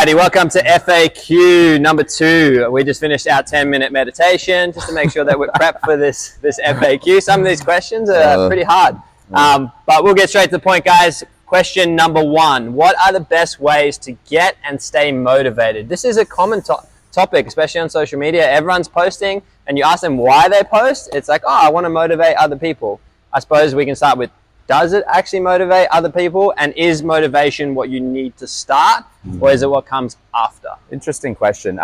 Alrighty, welcome to FAQ number 2. We just finished our 10-minute meditation just to make sure that we're prepped for this FAQ. Some of these questions are pretty hard, but we'll get straight to the point, guys. Question number 1: what are the best ways to get and stay motivated? This is a common topic, especially on social media. Everyone's posting, and you ask them why they post. It's like, oh, I want to motivate other people. I suppose we can start with, does it actually motivate other people? And is motivation what you need to start, or is it what comes after? Interesting question.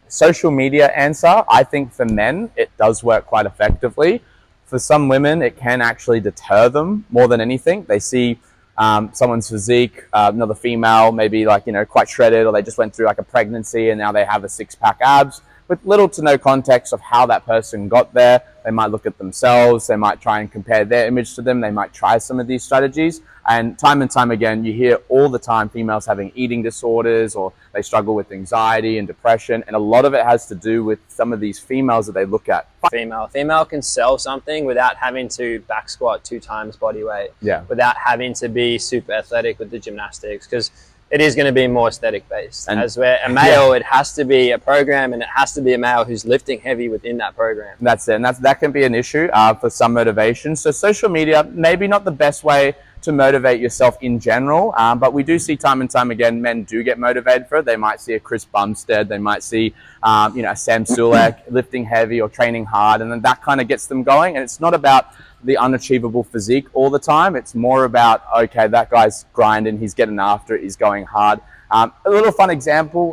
Social media answer, I think for men, it does work quite effectively. For some women, it can actually deter them more than anything. They see someone's physique, another female, maybe like, quite shredded, or they just went through like a pregnancy and now they have a 6-pack abs with little to no context of how that person got there. They might look at themselves, they might try and compare their image to them, they might try some of these strategies. And time again, you hear all the time females having eating disorders, or they struggle with anxiety and depression. And a lot of it has to do with some of these females that they look at. Female can sell something without having to back squat 2 times body weight, without having to be super athletic with the gymnastics, because it is going to be more aesthetic based. And as where a male, it has to be a program, and it has to be a male who's lifting heavy within that program. That's it. And that can be an issue for some motivation. So social media, maybe not the best way to motivate yourself in general, but we do see time and time again, men do get motivated for it. They might see a Chris Bumstead, they might see a Sam Sulek lifting heavy or training hard, and then that kind of gets them going. And it's not about the unachievable physique all the time. It's more about, okay, that guy's grinding, he's getting after it, he's going hard. A little fun example,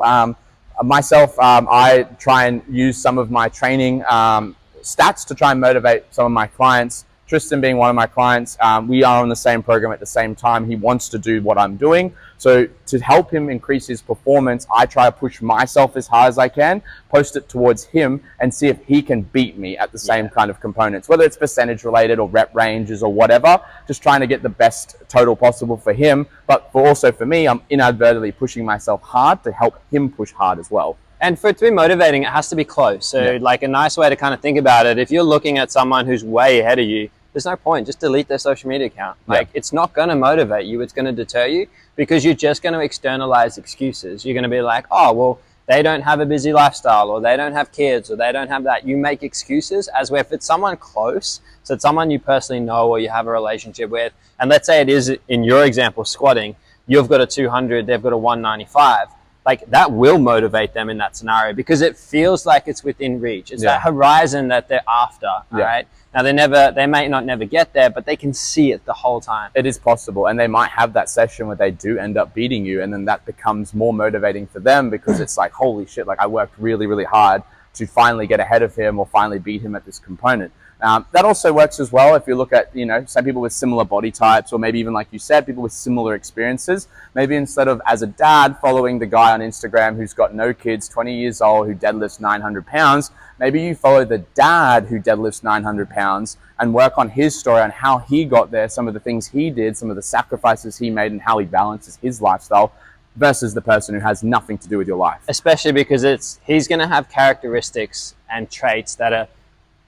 myself, I try and use some of my training stats to try and motivate some of my clients. Tristan being one of my clients, we are on the same program at the same time. He wants to do what I'm doing. So to help him increase his performance, I try to push myself as hard as I can, post it towards him, and see if he can beat me at the same kind of components, whether it's percentage related or rep ranges or whatever, just trying to get the best total possible for him. But also for me, I'm inadvertently pushing myself hard to help him push hard as well. And for it to be motivating, it has to be close. So like a nice way to kind of think about it, if you're looking at someone who's way ahead of you, there's no point. Just delete their social media account. Like, it's not going to motivate you. It's going to deter you, because you're just going to externalize excuses. You're going to be like, oh, well, they don't have a busy lifestyle, or they don't have kids, or they don't have that. You make excuses, as where if it's someone close, so it's someone you personally know or you have a relationship with, and let's say it is, in your example, squatting, you've got a 200, they've got a 195. Like, that will motivate them in that scenario, because it feels like it's within reach. It's that horizon that they're after, all right? Now, they may not never get there, but they can see it the whole time. It is possible, and they might have that session where they do end up beating you, and then that becomes more motivating for them, because it's like, holy shit, like I worked really, really hard to finally get ahead of him or finally beat him at this component. That also works as well if you look at, some people with similar body types, or maybe even, like you said, people with similar experiences. Maybe instead of, as a dad, following the guy on Instagram who's got no kids, 20 years old, who deadlifts 900 pounds, maybe you follow the dad who deadlifts 900 pounds and work on his story, on how he got there, some of the things he did, some of the sacrifices he made, and how he balances his lifestyle, versus the person who has nothing to do with your life. Especially because he's going to have characteristics and traits that are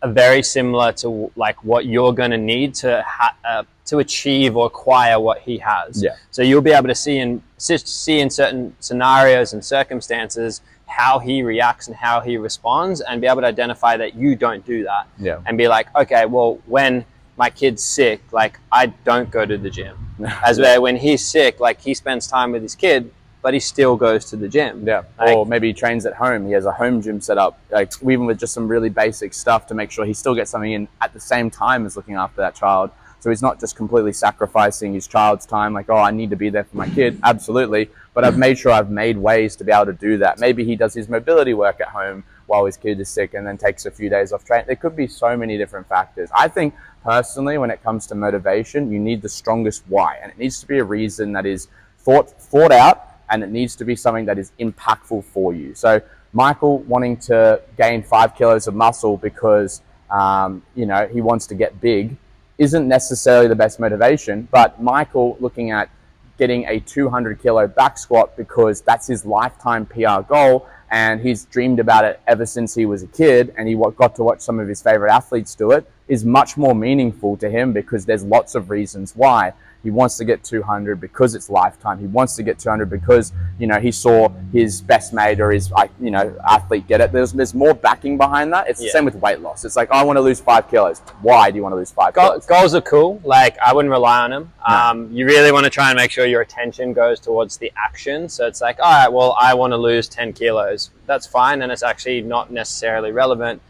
very similar to like what you're going to need to achieve or acquire what he has. So you'll be able to see in certain scenarios and circumstances how he reacts and how he responds, and be able to identify that you don't do that. And be like, okay, well, when my kid's sick, like, I don't go to the gym. As where when he's sick, like, he spends time with his kid, but he still goes to the gym. Like, or maybe he trains at home. He has a home gym set up, like, even with just some really basic stuff to make sure he still gets something in at the same time as looking after that child. So he's not just completely sacrificing his child's time, like, oh, I need to be there for my kid. Absolutely. But I've made sure I've made ways to be able to do that. Maybe he does his mobility work at home while his kid is sick, and then takes a few days off training. There could be so many different factors. I think personally, when it comes to motivation, you need the strongest why, and it needs to be a reason that is thought out, and it needs to be something that is impactful for you. So Michael wanting to gain 5 kilos of muscle because he wants to get big isn't necessarily the best motivation. But Michael looking at getting a 200 kilo back squat because that's his lifetime PR goal, and he's dreamed about it ever since he was a kid, and he got to watch some of his favorite athletes do it, is much more meaningful to him, because there's lots of reasons why. He wants to get 200 because it's lifetime. He wants to get 200 because, you know, he saw his best mate or his, you know, athlete get it. There's more backing behind that. It's the same with weight loss. It's like, I want to lose 5 kilos. Why do you want to lose 5 kilos? Goals are cool. Like, I wouldn't rely on them. No. You really want to try and make sure your attention goes towards the action. So it's like, all right, well, I want to lose 10 kilos. That's fine. And it's actually not necessarily relevant.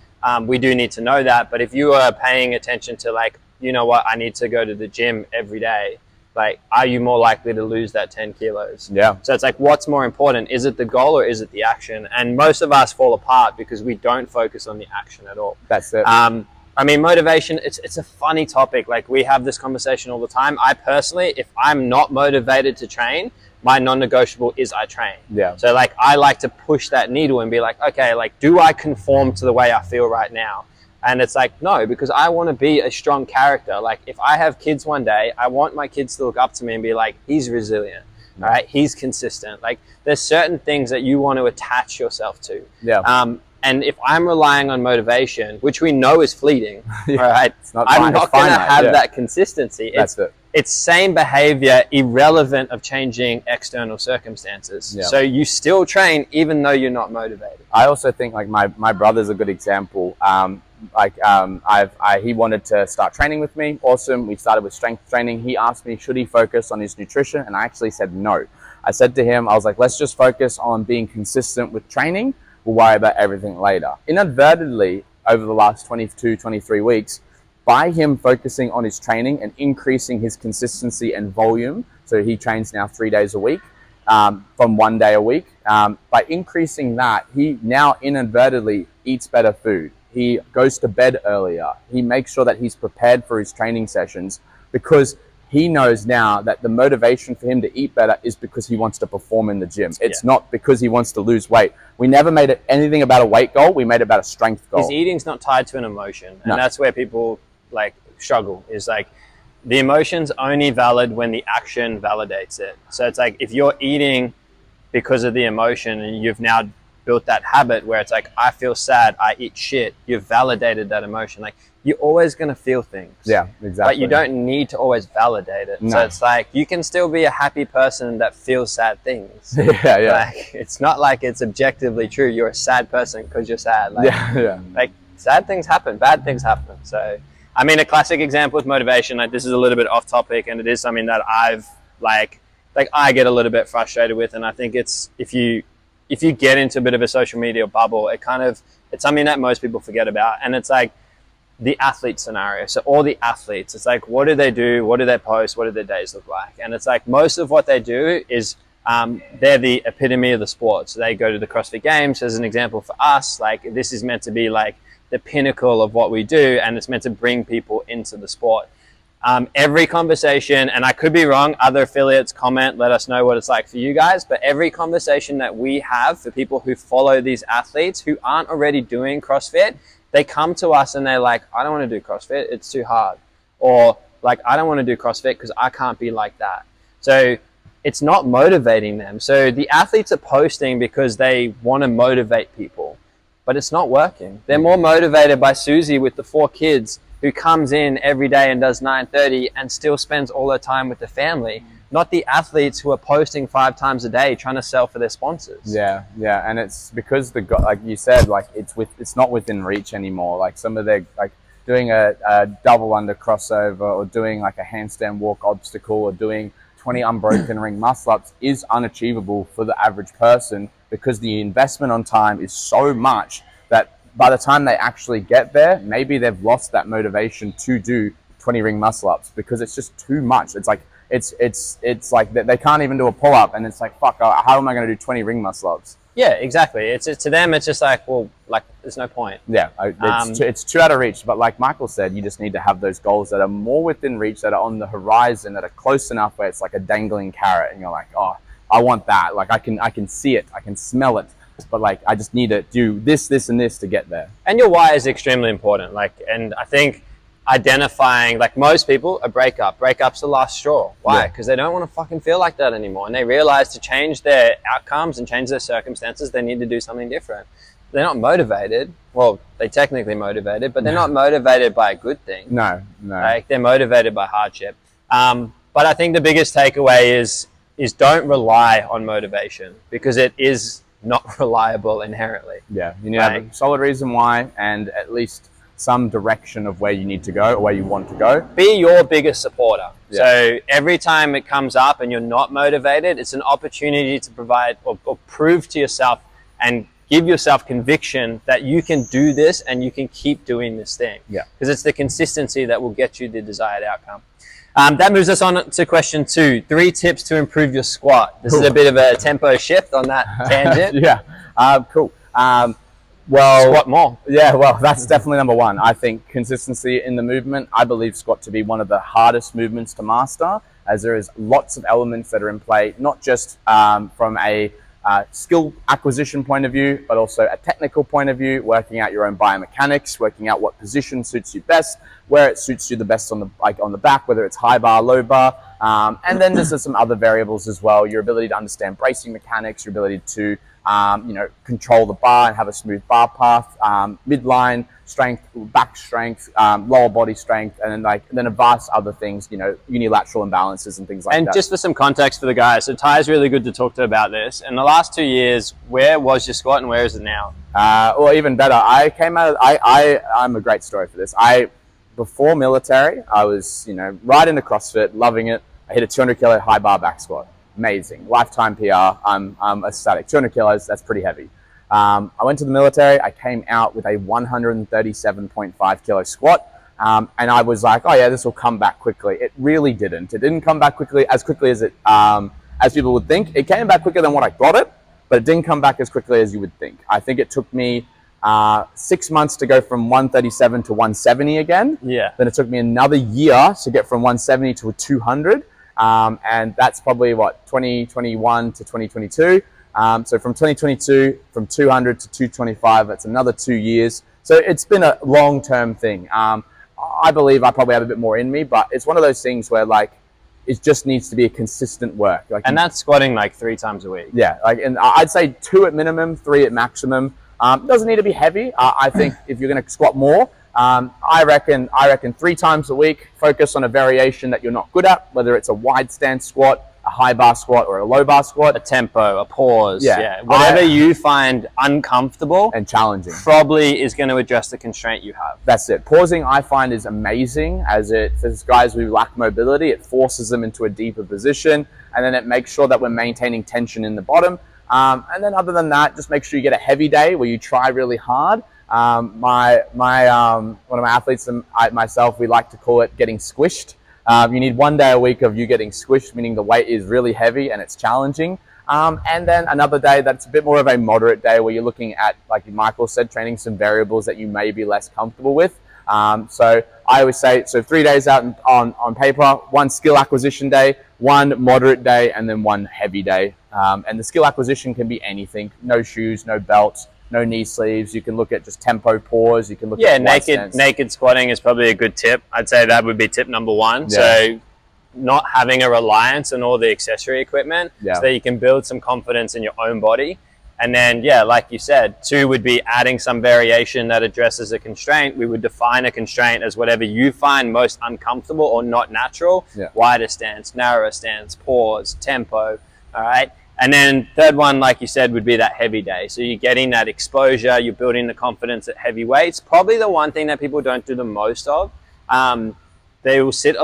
We do need to know that. But if you are paying attention to, like, you know what, I need to go to the gym every day, like, are you more likely to lose that 10 kilos? Yeah. So it's like, what's more important? Is it the goal or is it the action? And most of us fall apart because we don't focus on the action at all. That's it. I mean, motivation, it's a funny topic. Like, we have this conversation all the time. I personally, if I'm not motivated to train, my non-negotiable is I train. Yeah. So, like, I like to push that needle and be like, okay, like, do I conform to the way I feel right now? And it's like, no, because I want to be a strong character. Like, if I have kids one day, I want my kids to look up to me and be like, he's resilient, all right? He's consistent. Like, there's certain things that you want to attach yourself to. Yeah. And if I'm relying on motivation, which we know is fleeting, all right, I'm not going to have that consistency. It's same behavior, irrelevant of changing external circumstances. Yeah. So you still train even though you're not motivated. I also think, like, my brother's a good example. He wanted to start training with me. Awesome. We started with strength training. He asked me, should he focus on his nutrition? And I actually said no. I said to him, I was like, let's just focus on being consistent with training. We'll worry about everything later. Inadvertently, over the last 22, 23 weeks, by him focusing on his training and increasing his consistency and volume, so he trains now 3 days a week, from 1 day a week. By increasing that, he now inadvertently eats better food. He goes to bed earlier. He makes sure that he's prepared for his training sessions because he knows now that the motivation for him to eat better is because he wants to perform in the gym. It's not because he wants to lose weight. We never made it anything about a weight goal. We made it about a strength goal. His eating's not tied to an emotion. And that's where people, like, struggle, is like, the emotion's only valid when the action validates it. So it's like, if you're eating because of the emotion and you've now built that habit where it's like, I feel sad, I eat shit, you've validated that emotion. Like, you're always going to feel things. Yeah, exactly. But you don't need to always validate it. No. So it's like, you can still be a happy person that feels sad things. Yeah. Like, it's not like it's objectively true. You're a sad person because you're sad. Like, like, sad things happen, bad things happen. So, I mean, a classic example with motivation, like, this is a little bit off topic, and it is something that I've, like I get a little bit frustrated with. And I think it's, if you get into a bit of a social media bubble, it's something that most people forget about. And it's like the athlete scenario. So all the athletes, it's like, what do they do? What do they post? What do their days look like? And it's like, most of what they do is, they're the epitome of the sport. So they go to the CrossFit Games as an example for us. Like, this is meant to be like the pinnacle of what we do, and it's meant to bring people into the sport. Every conversation, and I could be wrong, other affiliates comment, let us know what it's like for you guys, but every conversation that we have for people who follow these athletes who aren't already doing CrossFit, they come to us and they're like, I don't want to do CrossFit, it's too hard. Or like, I don't want to do CrossFit because I can't be like that. So it's not motivating them. So the athletes are posting because they want to motivate people, but it's not working. They're more motivated by Susie with the 4 kids who comes in every day and does 9:30 and still spends all her time with the family, not the athletes who are posting 5 times a day trying to sell for their sponsors. Yeah, and it's because like you said, like, it's not within reach anymore. Like, some of their, like, doing a double under crossover, or doing like a handstand walk obstacle, or doing 20 unbroken ring muscle ups is unachievable for the average person, because the investment on time is so much that by the time they actually get there, maybe they've lost that motivation to do 20 ring muscle ups because it's just too much. It's like, it's like they can't even do a pull up, and it's like, fuck, how am I going to do 20 ring muscle ups? Yeah, exactly. It's to them, it's just like, well, like, there's no point. Yeah, it's too out of reach. But like Michael said, you just need to have those goals that are more within reach, that are on the horizon, that are close enough where it's like a dangling carrot, and you're like, oh, I want that. Like, I can see it, I can smell it, but like, I just need to do this, and this to get there. And your why is extremely important. Like, and I think identifying, like, most people, a breakup's the last straw. Why? Because they don't want to fucking feel like that anymore, and they realize to change their outcomes and change their circumstances, they need to do something different. They're not motivated. Well, they're technically motivated, but they're not motivated by a good thing. No. Like, they're motivated by hardship. But I think the biggest takeaway is don't rely on motivation, because it is not reliable inherently. Yeah, you need to have a solid reason why, and at least some direction of where you need to go or where you want to go. Be your biggest supporter. Yeah. So every time it comes up and you're not motivated, it's an opportunity to provide or prove to yourself and give yourself conviction that you can do this and you can keep doing this thing. Yeah. Because it's the consistency that will get you the desired outcome. That moves us on to question 2. 3 tips to improve your squat. This is a bit of a tempo shift on that tangent. Yeah, cool. Well, squat more. Yeah, well, that's definitely number 1. I think consistency in the movement. I believe squat to be one of the hardest movements to master, as there is lots of elements that are in play, not just from a skill acquisition point of view, but also a technical point of view, working out your own biomechanics, working out what position suits you best, where it suits you the best on the back, whether it's high bar, low bar, and then there's some other variables as well. Your ability to understand bracing mechanics, your ability to control the bar and have a smooth bar path, midline strength, back strength, lower body strength, and then a vast other things, unilateral imbalances and things like that. And just for some context for the guys, so Ty's really good to talk to about this. In the last 2 years, where was your squat and where is it now? Well, even better. I came out of, I'm a great story for this. Before military, I was, right into CrossFit, loving it. I hit a 200 kilo high bar back squat. Amazing. Lifetime PR. I'm ecstatic. 200 kilos, that's pretty heavy. I went to the military. I came out with a 137.5 kilo squat. And I was like, oh yeah, this will come back quickly. It really didn't. It didn't come back as quickly as people would think. It came back quicker than what I got it, but it didn't come back as quickly as you would think. I think it took me 6 months to go from 137 to 170 again. Yeah. Then it took me another year to get from 170 to a 200. And that's probably 2021 to 2022. So from 2022, from 200 to 225, that's another 2 years. So it's been a long-term thing. I believe I probably have a bit more in me, but it's one of those things where it just needs to be a consistent work. And that's squatting 3 times a week. Yeah, and I'd say 2 at minimum, 3 at maximum. It doesn't need to be heavy. I think if you're going to squat more, I reckon 3 times a week, focus on a variation that you're not good at, whether it's a wide stance squat, a high bar squat, or a low bar squat. A tempo, a pause. Yeah. Whatever you find uncomfortable and challenging probably is going to address the constraint you have. That's it. Pausing, I find, is amazing, as for guys who lack mobility, it forces them into a deeper position, and then it makes sure that we're maintaining tension in the bottom. And then other than that, just make sure you get a heavy day where you try really hard. One of my athletes and myself, we like to call it getting squished. You need 1 day a week of you getting squished, meaning the weight is really heavy and it's challenging. And then another day that's a bit more of a moderate day where you're looking at, like Michael said, training some variables that you may be less comfortable with. So I always say, 3 days out on paper, 1 skill acquisition day, 1 moderate day, and then 1 heavy day. And the skill acquisition can be anything: no shoes, no belts, no knee sleeves. You can look at just tempo pause. You can look at naked squatting is probably a good tip. I'd say that would be tip number 1. Yeah. So not having a reliance on all the accessory equipment, so that you can build some confidence in your own body. And then, like you said, 2 would be adding some variation that addresses a constraint. We would define a constraint as whatever you find most uncomfortable or not natural. Wider stance, narrower stance, pause, tempo. All right. And then 3rd one, like you said, would be that heavy day. So you're getting that exposure, you're building the confidence at heavy weights. Probably the one thing that people don't do the most of. They will sit in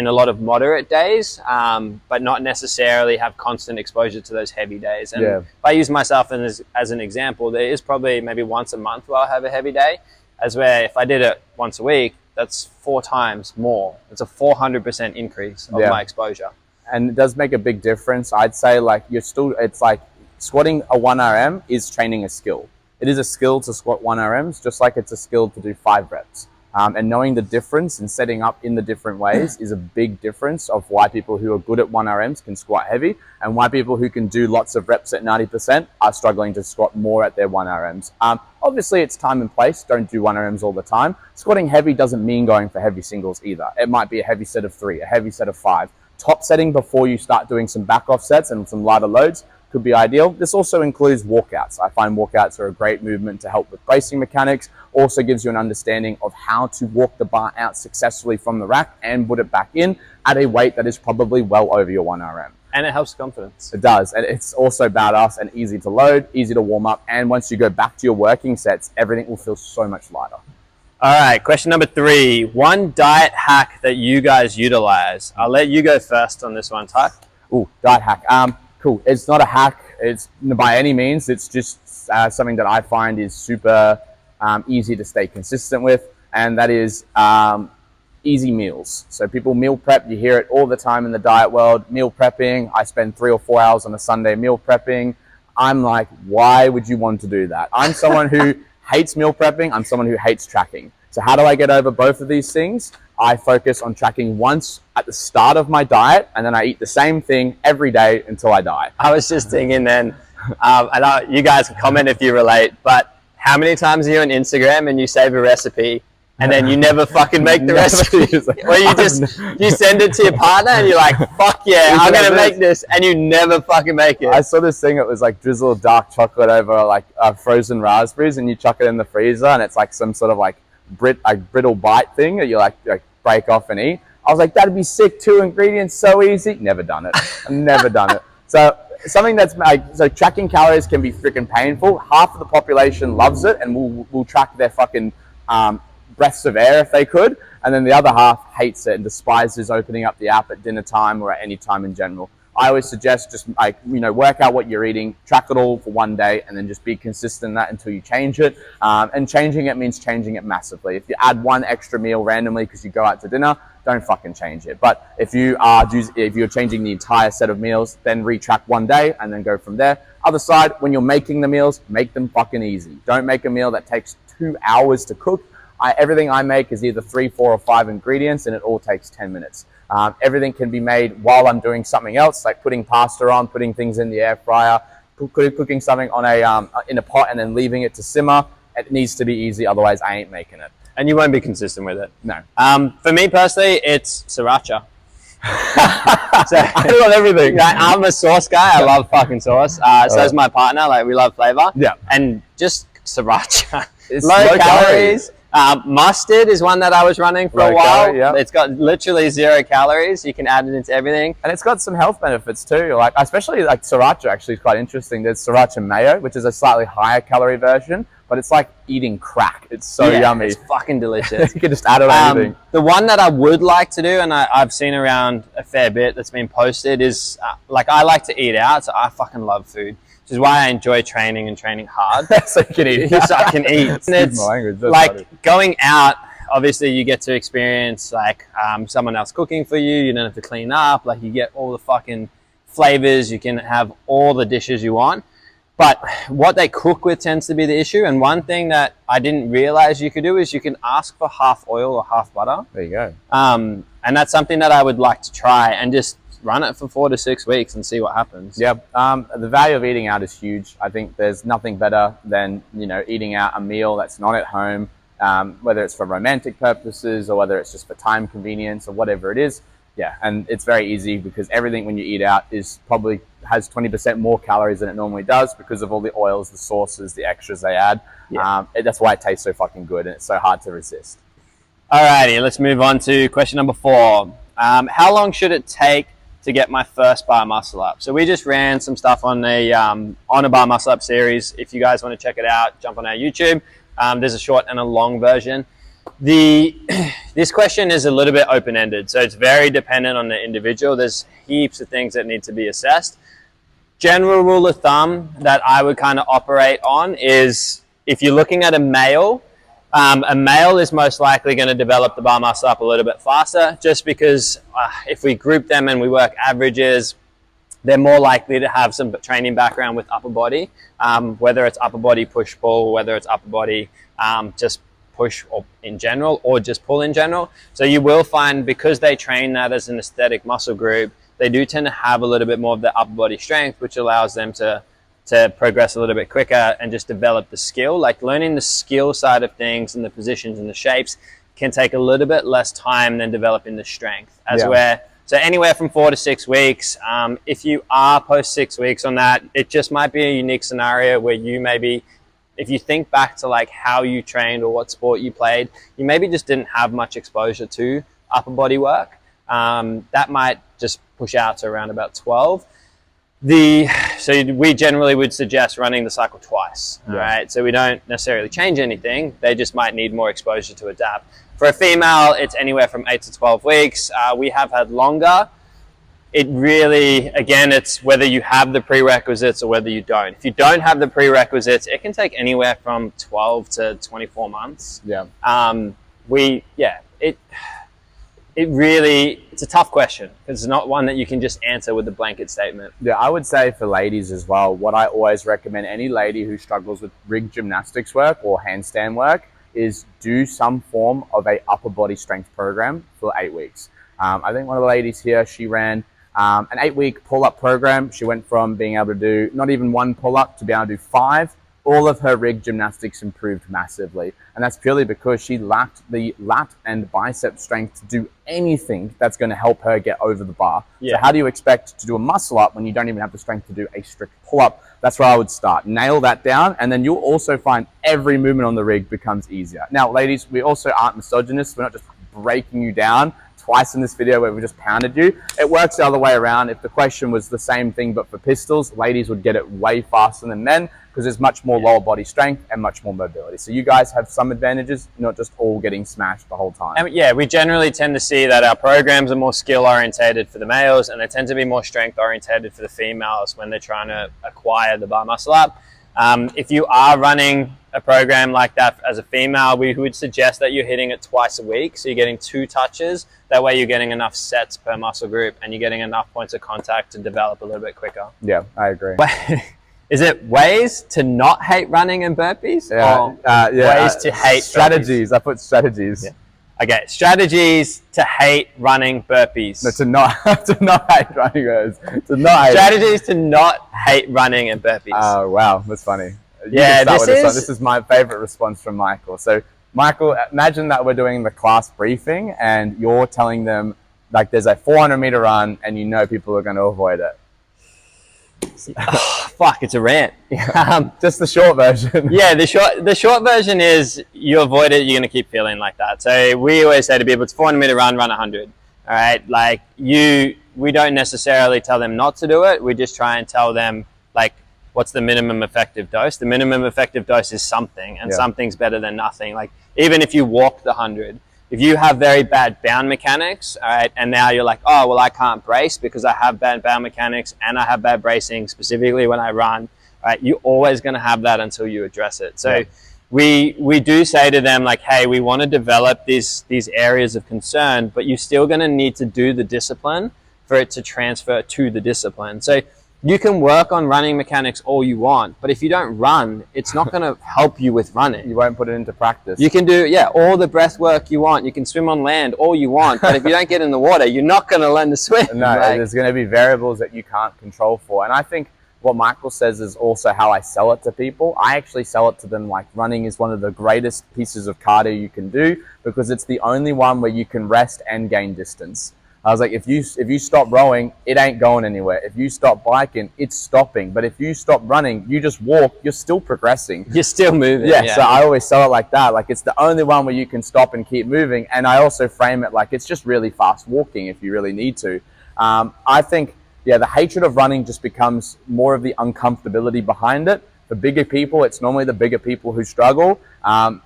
a lot of moderate days, but not necessarily have constant exposure to those heavy days. And if I use myself as an example, there is probably maybe once a month where I'll have a heavy day, as where if I did it once a week, that's 4 times more. It's a 400% increase of my exposure. And it does make a big difference. I'd say it's like squatting a 1 RM is training a skill. It is a skill to squat 1 RMs, just like it's a skill to do 5 reps. And knowing the difference and setting up in the different ways is a big difference of why people who are good at 1 RMs can squat heavy, and why people who can do lots of reps at 90% are struggling to squat more at their 1 RMs. Obviously, it's time and place. Don't do 1 RMs all the time. Squatting heavy doesn't mean going for heavy singles either. It might be a heavy set of 3, a heavy set of 5. Top setting before you start doing some back offsets and some lighter loads, could be ideal. This also includes walkouts. I find walkouts are a great movement to help with bracing mechanics. Also gives you an understanding of how to walk the bar out successfully from the rack and put it back in at a weight that is probably well over your 1RM. And it helps confidence. It does. And it's also badass and easy to load, easy to warm up. And once you go back to your working sets, everything will feel so much lighter. All right, question number 3. One diet hack that you guys utilize. I'll let you go first on this one, Ty. Ooh, diet hack. Cool. It's not a hack. It's by any means. It's just something that I find is super easy to stay consistent with. And that is easy meals. So people meal prep, you hear it all the time in the diet world, meal prepping. I spend 3 or 4 hours on a Sunday meal prepping. I'm like, why would you want to do that? I'm someone who hates meal prepping. I'm someone who hates tracking. So how do I get over both of these things? I focus on tracking once at the start of my diet, and then I eat the same thing every day until I die. I was just thinking then, you guys can comment if you relate, but how many times are you on Instagram and you save a recipe and then you never fucking make the recipe? Or you send it to your partner and you're like, fuck yeah, I'm going to make this, and you never fucking make it. I saw this thing, it was like drizzle dark chocolate over like frozen raspberries, and you chuck it in the freezer, and it's like some sort of like brittle bite thing that you like break off and eat. I was like, that'd be sick. 2 ingredients, so easy. Never done it. I've never done it. So something that's so tracking calories can be freaking painful. Half of the population loves it and will track their fucking breaths of air if they could, and then the other half hates it and despises opening up the app at dinner time or at any time in general. I always suggest just work out what you're eating, track it all for one day, and then just be consistent in that until you change it. And changing it means changing it massively. If you add one extra meal randomly because you go out to dinner, don't fucking change it. But if you're changing the entire set of meals, then retrack one day and then go from there. Other side, when you're making the meals, make them fucking easy. Don't make a meal that takes 2 hours to cook. Everything I make is either 3, 4, or 5 ingredients, and it all takes 10 minutes. Everything can be made while I'm doing something else, like putting pasta on, putting things in the air fryer, cooking something on in a pot and then leaving it to simmer. It needs to be easy, otherwise I ain't making it. And you won't be consistent with it. No. For me personally, it's sriracha. So I love everything. I'm a sauce guy. I love fucking sauce. So is my partner. Like, we love flavor. Yeah. And just sriracha. It's low calories. Mustard is one that I was running for a while. Yeah. It's got literally 0 calories. You can add it into everything. And it's got some health benefits too. Like, especially like sriracha actually is quite interesting. There's sriracha mayo, which is a slightly higher calorie version, but it's like eating crack. It's so yummy. It's fucking delicious. You can just add it on anything. The one that I would like to do, and I've seen around a fair bit that's been posted, is I like to eat out, so I fucking love food. Which is why I enjoy training and training hard. So you can eat. So I can eat. And it's like going out, obviously you get to experience like someone else cooking for you. You don't have to clean up. Like, you get all the fucking flavors. You can have all the dishes you want. But what they cook with tends to be the issue. And one thing that I didn't realize you could do is you can ask for half oil or half butter. There you go. And that's something that I would like to try and just run it for 4 to 6 weeks and see what happens. Yeah, the value of eating out is huge. I think there's nothing better than eating out a meal that's not at home, whether it's for romantic purposes or whether it's just for time convenience or whatever it is. Yeah, and it's very easy because everything when you eat out probably has 20% more calories than it normally does because of all the oils, the sauces, the extras they add. Yeah. That's why it tastes so fucking good and it's so hard to resist. Alrighty, let's move on to question number 4. How long should it take to get my first bar muscle up? So we just ran some stuff on a bar muscle up series. If you guys want to check it out, jump on our YouTube. There's a short and a long version. This question is a little bit open-ended, so it's very dependent on the individual. There's heaps of things that need to be assessed. General rule of thumb that I would kind of operate on is, if you're looking at a male is most likely going to develop the bar muscle up a little bit faster, just because if we group them and we work averages, they're more likely to have some training background with upper body, whether it's upper body push-pull, whether it's upper body just push or in general, or just pull in general. So you will find, because they train that as an aesthetic muscle group, they do tend to have a little bit more of the upper body strength, which allows them to progress a little bit quicker and just develop the skill. Like, learning the skill side of things and the positions and the shapes can take a little bit less time than developing the strength. Where So anywhere from 4 to 6 weeks. If you are post 6 weeks on that, it just might be a unique scenario where you maybe, if you think back to like how you trained or what sport you played, you maybe just didn't have much exposure to upper body work. That might just push out to around about 12. So we generally would suggest running the cycle twice, all right? So we don't necessarily change anything. They just might need more exposure to adapt. For a female, it's anywhere from 8 to 12 weeks. We have had longer. It really, again, it's whether you have the prerequisites or whether you don't. If you don't have the prerequisites, it can take anywhere from 12 to 24 months. Yeah. It really, it's a tough question because it's not one that you can just answer with a blanket statement. Yeah, I would say for ladies as well, what I always recommend any lady who struggles with rig gymnastics work or handstand work is do some form of a upper body strength program for 8 weeks. I think one of the ladies here, she ran an 8-week pull-up program. She went from being able to do not even 1 pull-up to be able to do 5. All of her rig gymnastics improved massively. And that's purely because she lacked the lat and bicep strength to do anything that's going to help her get over the bar. Yeah. So how do you expect to do a muscle up when you don't even have the strength to do a strict pull-up? That's where I would start. Nail that down, and then you'll also find every movement on the rig becomes easier. Now, ladies, we also aren't misogynists. We're not just breaking you down twice in this video where we just pounded you. It works the other way around. If the question was the same thing but for pistols, ladies would get it way faster than men because there's much more lower body strength and much more mobility. So you guys have some advantages, not just all getting smashed the whole time. And yeah, we generally tend to see that our programs are more skill orientated for the males and they tend to be more strength orientated for the females when they're trying to acquire the bar muscle up. If you are running a program like that as a female, we would suggest that you're hitting it twice a week. So you're getting 2 touches. That way you're getting enough sets per muscle group and you're getting enough points of contact to develop a little bit quicker. Yeah, I agree. Is it ways to not hate running and burpees? Yeah, ways to hate strategies. burpees? I put strategies. Yeah. Okay, strategies to hate running burpees. No, to not hate running burpees. To not hate. Strategies to not hate running and burpees. Oh wow, that's funny. This is my favorite response from Michael. So Michael, imagine that we're doing the class briefing and you're telling them like there's a 400-meter run and you know people are going to avoid it. Oh, fuck, it's a rant. Just the short version. Yeah, the short version is you avoid it, you're going to keep feeling like that. So we always say to people, it's 400-meter run 100. All right, like we don't necessarily tell them not to do it. We just try and tell them like what's the minimum effective dose. The minimum effective dose is something, and something's better than nothing. Like even if you walk the 100, if you have very bad bound mechanics, all right, and now you're like, oh, well, I can't brace because I have bad bound mechanics and I have bad bracing, specifically when I run, right? You're always going to have that until you address it. So we do say to them like, hey, we want to develop these areas of concern, but you're still going to need to do the discipline for it to transfer to the discipline. So you can work on running mechanics all you want, but if you don't run, it's not going to help you with running. You won't put it into practice. You can do, all the breath work you want. You can swim on land all you want, but if you don't get in the water, you're not going to learn to swim. No, there's going to be variables that you can't control for. And I think what Michael says is also how I sell it to people. I actually sell it to them like running is one of the greatest pieces of cardio you can do because it's the only one where you can rest and gain distance. I was like, if you stop rowing, it ain't going anywhere. If you stop biking, it's stopping. But if you stop running, you just walk, you're still progressing. You're still moving. Yeah, so I always sell it like that. Like it's the only one where you can stop and keep moving. And I also frame it like it's just really fast walking if you really need to. I think, the hatred of running just becomes more of the uncomfortability behind it. For bigger people, it's normally the bigger people who struggle.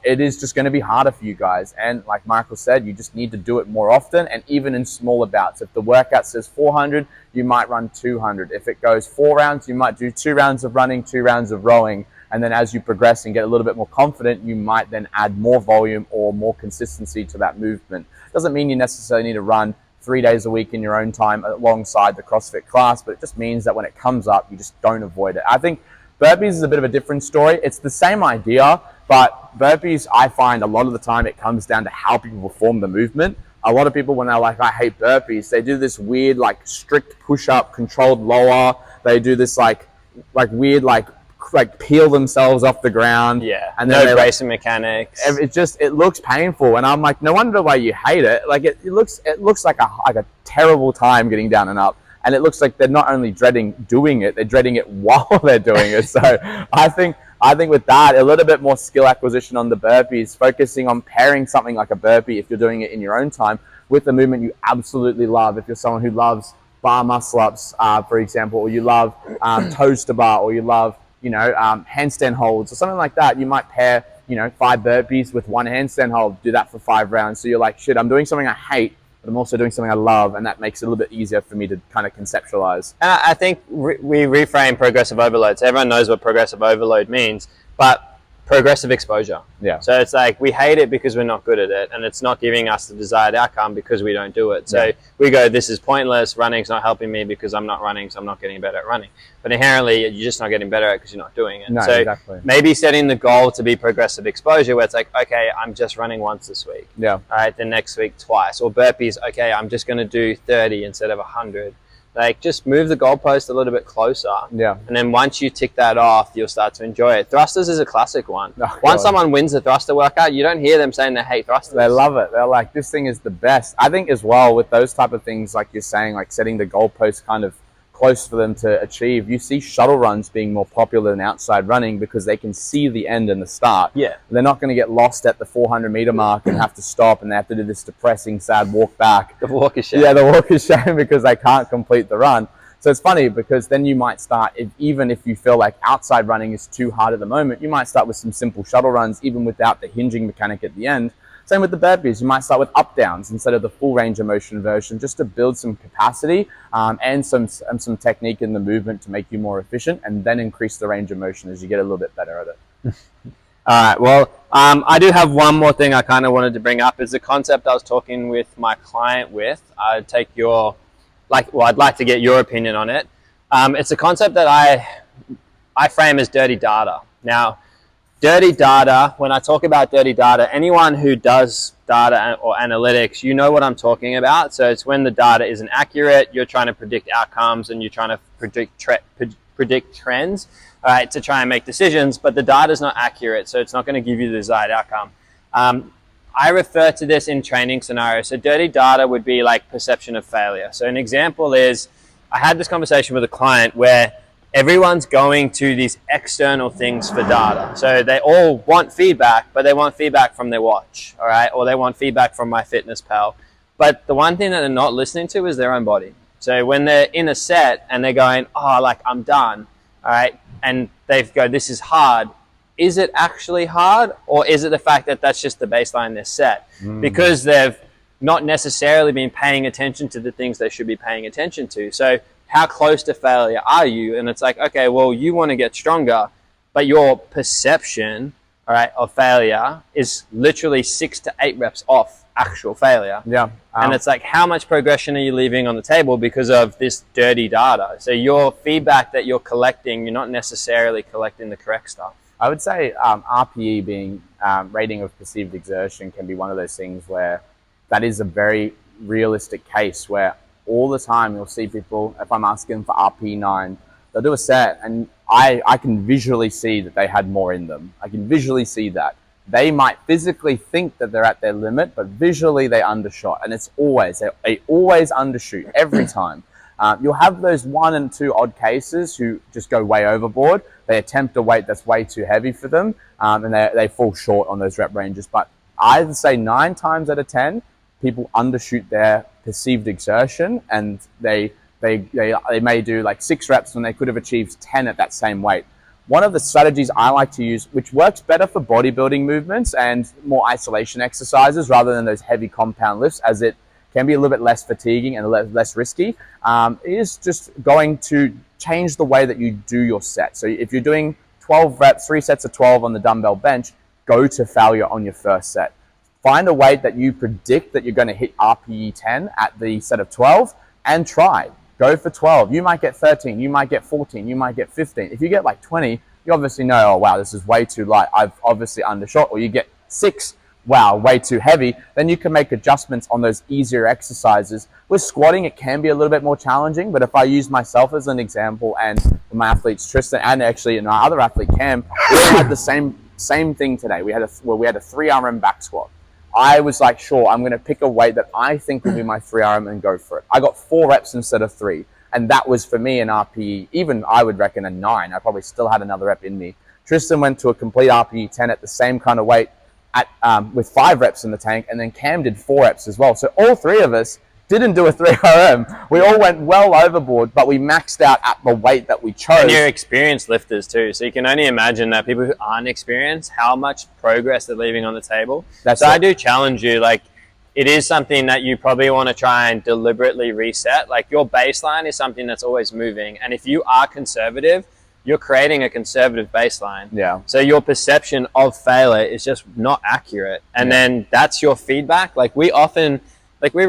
It is just going to be harder for you guys. And like Michael said, you just need to do it more often and even in smaller bouts. If the workout says 400, you might run 200. If it goes 4 rounds, you might do 2 rounds of running, 2 rounds of rowing. And then as you progress and get a little bit more confident, you might then add more volume or more consistency to that movement. Doesn't mean you necessarily need to run 3 days a week in your own time alongside the CrossFit class, but it just means that when it comes up, you just don't avoid it. I think burpees is a bit of a different story. It's the same idea, but burpees, I find a lot of the time it comes down to how people perform the movement. A lot of people, when they're like, I hate burpees, they do this weird, like strict push-up, controlled lower. They do this like weird, like like peel themselves off the ground. Yeah, and then no bracing mechanics. It looks painful, and I'm like, no wonder why you hate it. Like it looks like a terrible time getting down and up, and it looks like they're not only dreading doing it, they're dreading it while they're doing it. So I think with that, a little bit more skill acquisition on the burpees, focusing on pairing something like a burpee if you're doing it in your own time with the movement you absolutely love. If you're someone who loves bar muscle ups, for example, or you love toes to bar, or you love handstand holds or something like that, you might pair 5 burpees with 1 handstand hold. Do that for 5 rounds. So you're like, shit, I'm doing something I hate, but I'm also doing something I love, and that makes it a little bit easier for me to kind of conceptualize. And I think we reframe progressive overload. So everyone knows what progressive overload means, but progressive exposure. Yeah. So it's like we hate it because we're not good at it, and it's not giving us the desired outcome because we don't do it. So we go, this is pointless. Running's not helping me because I'm not running, so I'm not getting better at running. But inherently, you're just not getting better at it because you're not doing it. No, so exactly. maybe setting the goal to be progressive exposure, where it's like, okay, I'm just running once this week. Yeah. All right, then next week twice. Or burpees, okay, I'm just going to do 30 instead of 100. Like, just move the goalpost a little bit closer. Yeah. And then once you tick that off, you'll start to enjoy it. Thrusters is a classic one. Oh, Once someone wins the thruster workout, you don't hear them saying they hate thrusters. They love it. They're like, this thing is the best. I think as well with those type of things, like you're saying, like setting the goalpost kind of close for them to achieve, you see shuttle runs being more popular than outside running because they can see the end and the start. Yeah. They're not going to get lost at the 400-meter mark and have to stop, and they have to do this depressing, sad walk back. The walk of shame. Yeah, the walk of shame because they can't complete the run. So it's funny because then you might start, even if you feel like outside running is too hard at the moment, you might start with some simple shuttle runs even without the hinging mechanic at the end. Same with the burpees. You might start with up downs instead of the full range of motion version, just to build some capacity and some technique in the movement to make you more efficient, and then increase the range of motion as you get a little bit better at it. All right. Well, I do have one more thing I kind of wanted to bring up. Is the concept I was talking with my client with. I'd take your, I'd like to get your opinion on it. It's a concept that I frame as dirty data. Now, dirty data, when I talk about dirty data, anyone who does data or analytics, you know what I'm talking about. So it's when the data isn't accurate, you're trying to predict outcomes and you're trying to predict trends, all right, to try and make decisions, but the data is not accurate, so it's not going to give you the desired outcome. I refer to this in training scenarios. So dirty data would be like perception of failure. So an example is, I had this conversation with a client where everyone's going to these external things for data. So they all want feedback, but they want feedback from their watch, all right? Or they want feedback from MyFitnessPal. But the one thing that they're not listening to is their own body. So when they're in a set and they're going, oh, like I'm done, all right? And they go, this is hard. Is it actually hard? Or is it the fact that that's just the baseline they're set? Because they've not necessarily been paying attention to the things they should be paying attention to. So how close to failure are you? And it's like, okay, well, you want to get stronger, but your perception, all right, of failure is literally 6 to 8 reps off actual failure. Yeah. And it's like, how much progression are you leaving on the table because of this dirty data? So your feedback that you're collecting, you're not necessarily collecting the correct stuff. I would say RPE being rating of perceived exertion can be one of those things where that is a very realistic case where all the time you'll see people, if I'm asking for RP9, they'll do a set and I can visually see that they had more in them. I can visually see that. They might physically think that they're at their limit, but visually they undershot. And it's always, they always undershoot every time. You'll have those 1 and 2 odd cases who just go way overboard. They attempt a weight that's way too heavy for them and they fall short on those rep ranges. But I'd say 9 times out of 10, people undershoot their perceived exertion and they may do like 6 reps when they could have achieved 10 at that same weight. One of the strategies I like to use, which works better for bodybuilding movements and more isolation exercises rather than those heavy compound lifts, as it can be a little bit less fatiguing and less risky, is just going to change the way that you do your set. So if you're doing 12 reps, 3 sets of 12 on the dumbbell bench, go to failure on your first set. Find a weight that you predict that you're going to hit RPE 10 at the set of 12 and try. Go for 12. You might get 13, you might get 14, you might get 15. If you get like 20, you obviously know, oh wow, this is way too light. I've obviously undershot. Or you get 6, wow, way too heavy, then you can make adjustments on those easier exercises. With squatting, it can be a little bit more challenging, but if I use myself as an example and my athletes Tristan and actually my other athlete Cam, we all had the same thing today. We had a 3 RM back squat. I was like, sure, I'm going to pick a weight that I think will be my 3 RM and go for it. I got 4 reps instead of 3. And that was for me an RPE, even I would reckon a 9. I probably still had another rep in me. Tristan went to a complete RPE 10 at the same kind of weight at with 5 reps in the tank, and then Cam did 4 reps as well. So all 3 of us didn't do a 3 RM. We all went well overboard, but we maxed out at the weight that we chose. And you're experienced lifters too, so you can only imagine that people who aren't experienced, how much progress they're leaving on the table. So I do challenge you, like, it is something that you probably want to try and deliberately reset. Like, your baseline is something that's always moving, and if you are conservative, you're creating a conservative baseline. Yeah. So your perception of failure is just not accurate, and then that's your feedback. Like, we're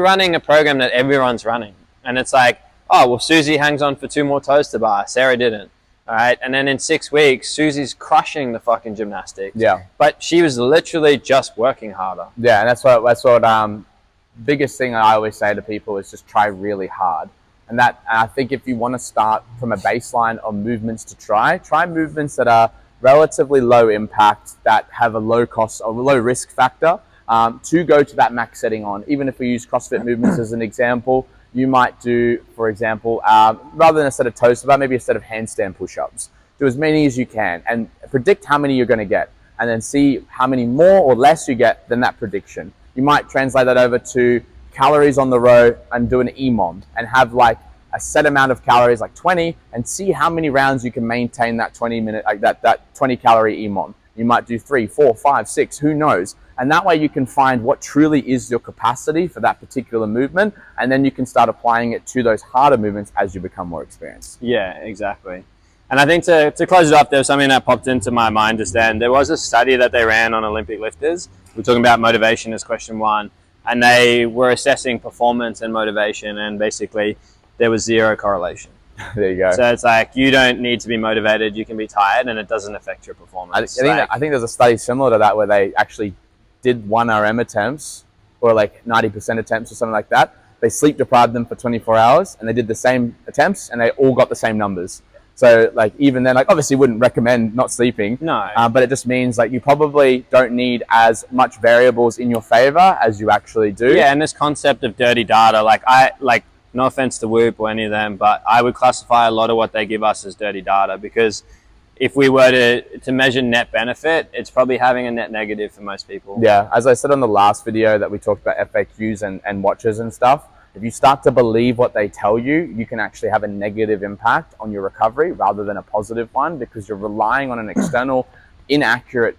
running a program that everyone's running, and it's like, oh, well, Susie hangs on for 2 more toes to bar, Sarah didn't. All right, and then in 6 weeks, Susie's crushing the fucking gymnastics. Yeah. But she was literally just working harder. Yeah, and that's what biggest thing I always say to people is just try really hard. And I think if you want to start from a baseline of movements to try movements that are relatively low impact, that have a low cost or low risk factor, to go to that max setting on. Even if we use CrossFit movements as an example, you might do, for example, rather than a set of toes to bar, maybe a set of handstand push-ups. Do as many as you can and predict how many you're going to get, and then see how many more or less you get than that prediction. You might translate that over to calories on the row and do an EMOM and have like a set amount of calories, like 20, and see how many rounds you can maintain that 20-minute, like that 20 calorie EMOM. You might do 3, 4, 5, 6, who knows? And that way you can find what truly is your capacity for that particular movement, and then you can start applying it to those harder movements as you become more experienced. Yeah, exactly. And I think to close it up, there was something that popped into my mind just then. There was a study that they ran on Olympic lifters. We're talking about motivation as question 1, and they were assessing performance and motivation, and basically there was 0 correlation. There you go. So it's like, you don't need to be motivated, you can be tired, and it doesn't affect your performance. I think there's a study similar to that where they actually did 1 RM attempts, or like 90% attempts or something like that. They sleep deprived them for 24 hours, and they did the same attempts, and they all got the same numbers. So like, even then, like, obviously wouldn't recommend not sleeping. No. But it just means like you probably don't need as much variables in your favor as you actually do. Yeah, and this concept of dirty data, like no offense to Whoop or any of them, but I would classify a lot of what they give us as dirty data, because if we were to measure net benefit, it's probably having a net negative for most people. Yeah, as I said on the last video that we talked about FAQs and watches and stuff, if you start to believe what they tell you, you can actually have a negative impact on your recovery rather than a positive one, because you're relying on an external, inaccurate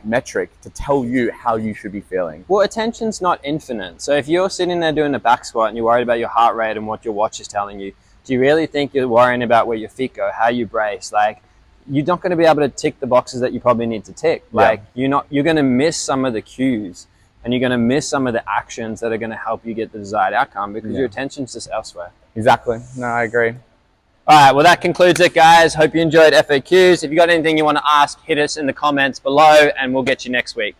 metric to tell you how you should be feeling. Well, attention's not infinite. So if you're sitting there doing a back squat and you're worried about your heart rate and what your watch is telling you, do you really think you're worrying about where your feet go, how you brace? Like, you're not going to be able to tick the boxes that you probably need to tick. Like, you're going to miss some of the cues, and you're going to miss some of the actions that are going to help you get the desired outcome, because your attention's just elsewhere. Exactly. No, I agree. All right, well, that concludes it, guys. Hope you enjoyed FAQs. If you got anything you want to ask, hit us in the comments below, and we'll get you next week.